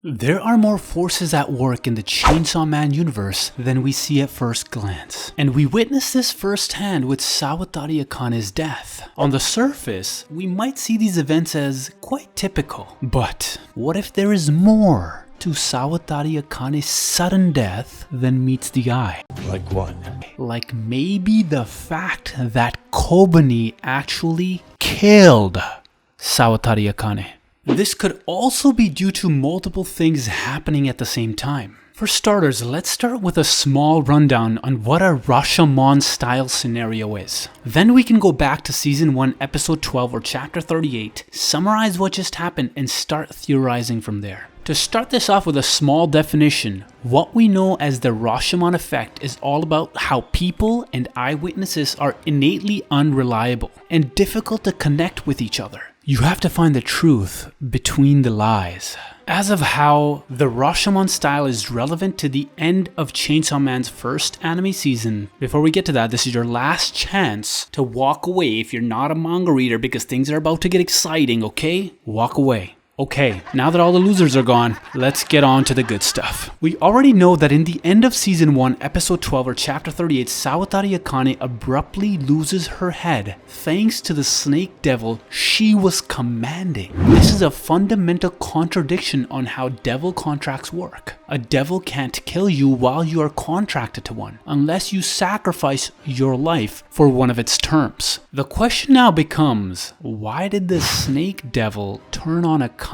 There are more forces at work in the Chainsaw Man universe than we see at first glance, and we witness this firsthand with Sawatari Akane's death. On the surface, we might see these events as quite typical, but what if there is more to Sawatari Akane's sudden death than meets the eye? Like what? Like maybe the fact that Kobeni actually killed Sawatari Akane. This could also be due to multiple things happening at the same time. For starters, let's start with a small rundown on what a Rashomon style scenario is. Then we can go back to season 1 episode 12 or chapter 38, summarize what just happened and start theorizing from there. To start this off with a small definition, what we know as the Rashomon effect is all about how people and eyewitnesses are innately unreliable and difficult to connect with each other. You have to find the truth between the lies. As of how the Rashomon style is relevant to the end of Chainsaw Man's first anime season, before we get to that, this is your last chance to walk away if you're not a manga reader because things are about to get exciting, okay? Walk away. Okay, now that all the losers are gone, let's get on to the good stuff. We already know that in the end of season 1, episode 12 or chapter 38, Sawatari Akane abruptly loses her head thanks to the snake devil she was commanding. This is a fundamental contradiction on how devil contracts work. A devil can't kill you while you are contracted to one, unless you sacrifice your life for one of its terms. The question now becomes, why did the snake devil turn on Akane?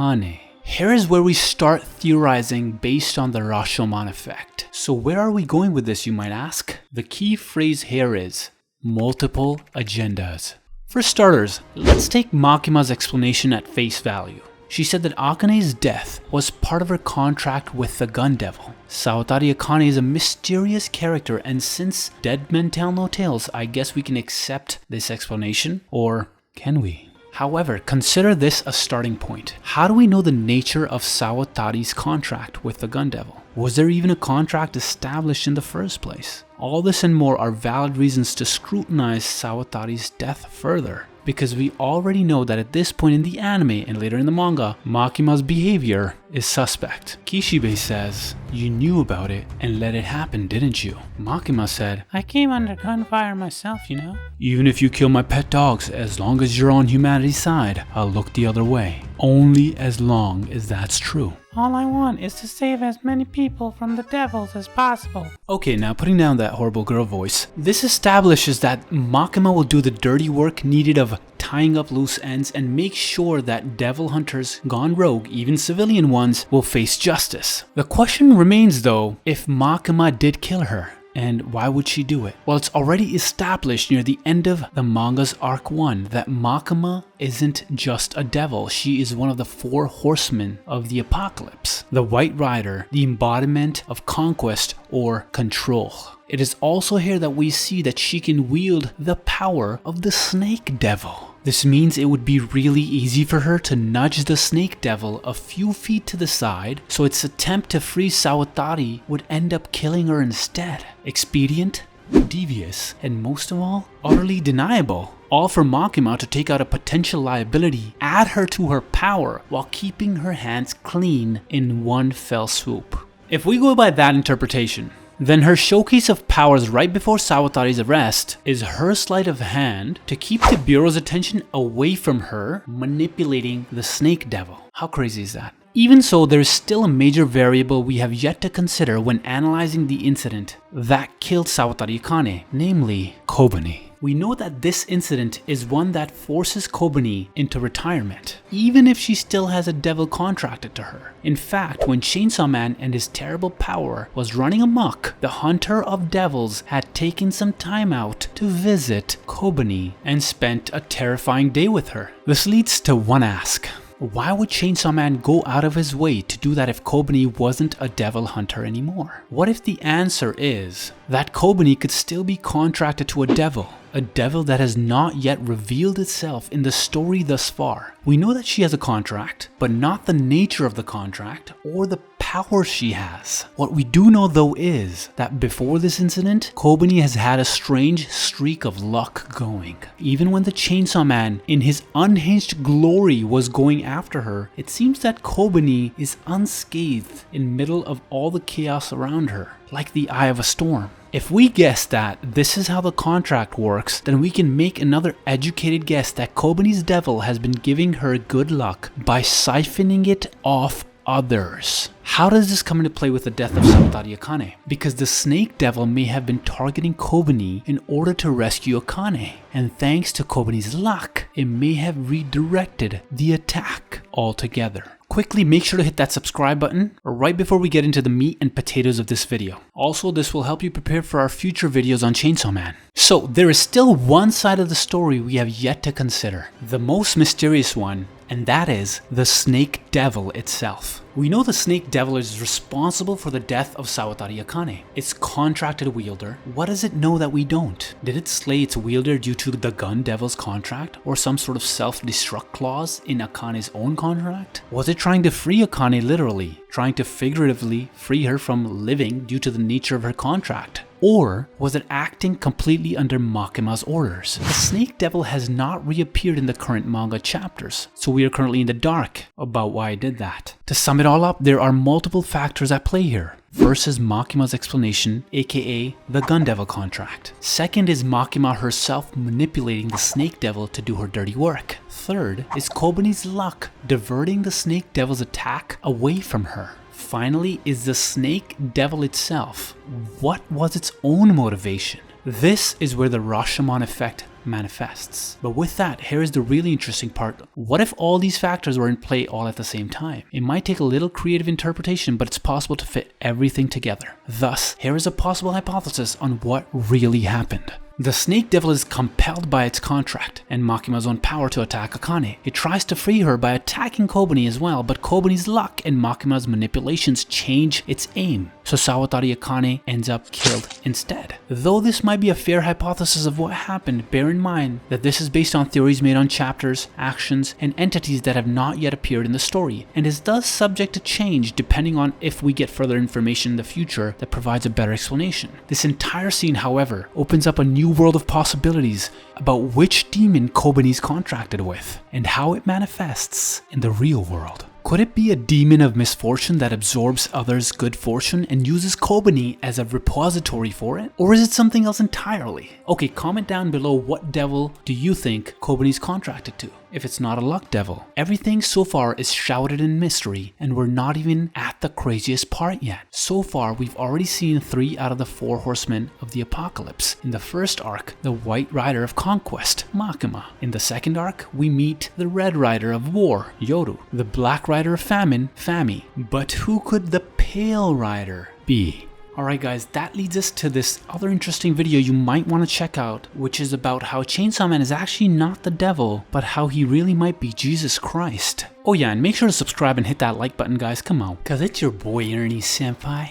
Here is where we start theorizing based on the Rashomon effect. So where are we going with this, you might ask? The key phrase here is multiple agendas. For starters, let's take Makima's explanation at face value. She said that Akane's death was part of her contract with the gun devil. Sawatari Akane is a mysterious character, and since dead men tell no tales, I guess we can accept this explanation, or can we? However, consider this a starting point. How do we know the nature of Sawatari's contract with the gun devil? Was there even a contract established in the first place? All this and more are valid reasons to scrutinize Sawatari's death further, because we already know that at this point in the anime and later in the manga, Makima's behavior is suspect. Kishibe says, "You knew about it and let it happen, didn't you?" Makima said, "I came under gunfire myself, you know. Even if you kill my pet dogs, as long as you're on humanity's side, I'll look the other way. Only as long as that's true. All I want is to save as many people from the devils as possible." Okay, now putting down that horrible girl voice, this establishes that Makima will do the dirty work needed of tying up loose ends and make sure that devil hunters gone rogue, even civilian ones, will face justice. The question remains though, if Makima did kill her, and why would she do it? Well, it's already established near the end of the manga's arc 1 that Makima isn't just a devil, she is one of the 4 horsemen of the apocalypse. The White Rider, the embodiment of conquest or control. It is also here that we see that she can wield the power of the snake devil. This means it would be really easy for her to nudge the snake devil a few feet to the side, so its attempt to free Sawatari would end up killing her instead. Expedient, devious, and most of all, utterly deniable. All for Makima to take out a potential liability, add her to her power, while keeping her hands clean in one fell swoop. If we go by that interpretation, then her showcase of powers right before Sawatari's arrest is her sleight of hand to keep the Bureau's attention away from her manipulating the snake devil. How crazy is that? Even so, there is still a major variable we have yet to consider when analyzing the incident that killed Sawatari Akane, namely Kobeni. We know that this incident is one that forces Kobeni into retirement, even if she still has a devil contracted to her. In fact, when Chainsaw Man and his terrible power was running amok, the hunter of devils had taken some time out to visit Kobeni and spent a terrifying day with her. This leads to one ask. Why would Chainsaw Man go out of his way to do that if Kobeni wasn't a devil hunter anymore? What if the answer is that Kobeni could still be contracted to a devil that has not yet revealed itself in the story thus far? We know that she has a contract, but not the nature of the contract or the power she has. What we do know though is that before this incident, Kobeni has had a strange streak of luck going. Even when the Chainsaw Man in his unhinged glory was going after her, it seems that Kobeni is unscathed in middle of all the chaos around her, like the eye of a storm. If we guess that this is how the contract works, then we can make another educated guess that Kobeni's devil has been giving her good luck by siphoning it off others. How does this come into play with the death of Sawatari Akane? Because the snake devil may have been targeting Kobeni in order to rescue Akane, and thanks to Kobeni's luck, it may have redirected the attack altogether. Quickly make sure to hit that subscribe button right before we get into the meat and potatoes of this video. Also, this will help you prepare for our future videos on Chainsaw Man. So there is still one side of the story we have yet to consider, the most mysterious one, and that is the snake devil itself. We know the snake devil is responsible for the death of Sawatari Akane, its contracted wielder. What does it know that we don't? Did it slay its wielder due to the gun devil's contract, or some sort of self-destruct clause in Akane's own contract? Was it trying to free Akane literally, trying to figuratively free her from living due to the nature of her contract? Or was it acting completely under Makima's orders? The snake devil has not reappeared in the current manga chapters, so we are currently in the dark about why it did that. To sum it all up, there are multiple factors at play here. First is Makima's explanation, aka the gun devil contract. Second is Makima herself manipulating the snake devil to do her dirty work. Third is Kobeni's luck diverting the snake devil's attack away from her. Finally is the snake devil itself. What was its own motivation? This is where the Rashomon effect manifests. But with that, here is the really interesting part. What if all these factors were in play all at the same time? It might take a little creative interpretation, but it's possible to fit everything together. Thus, here is a possible hypothesis on what really happened. The snake devil is compelled by its contract and Makima's own power to attack Akane. It tries to free her by attacking Kobeni as well, but Kobeni's luck and Makima's manipulations change its aim, so Sawatari Akane ends up killed instead. Though this might be a fair hypothesis of what happened, bear in mind that this is based on theories made on chapters, actions, and entities that have not yet appeared in the story, and is thus subject to change depending on if we get further information in the future that provides a better explanation. This entire scene, however, opens up a new world of possibilities about which demon Kobeni's contracted with and how it manifests in the real world. Could it be a demon of misfortune that absorbs others' good fortune and uses Kobeni as a repository for it? Or is it something else entirely? Okay, comment down below what devil do you think Kobeni's contracted to, if it's not a luck devil. Everything so far is shrouded in mystery, and we're not even at the craziest part yet. So far, we've already seen 3 out of the 4 horsemen of the apocalypse. In the first arc, the White Rider of Conquest, Makima. In the second arc, we meet the Red Rider of War, Yoru. The Black Rider of Famine, Fami. But who could the Pale Rider be? Alright guys, that leads us to this other interesting video you might want to check out, which is about how Chainsaw Man is actually not the devil, but how he really might be Jesus Christ. Oh yeah, and make sure to subscribe and hit that like button guys, come on, cause it's your boy Ernie Senpai.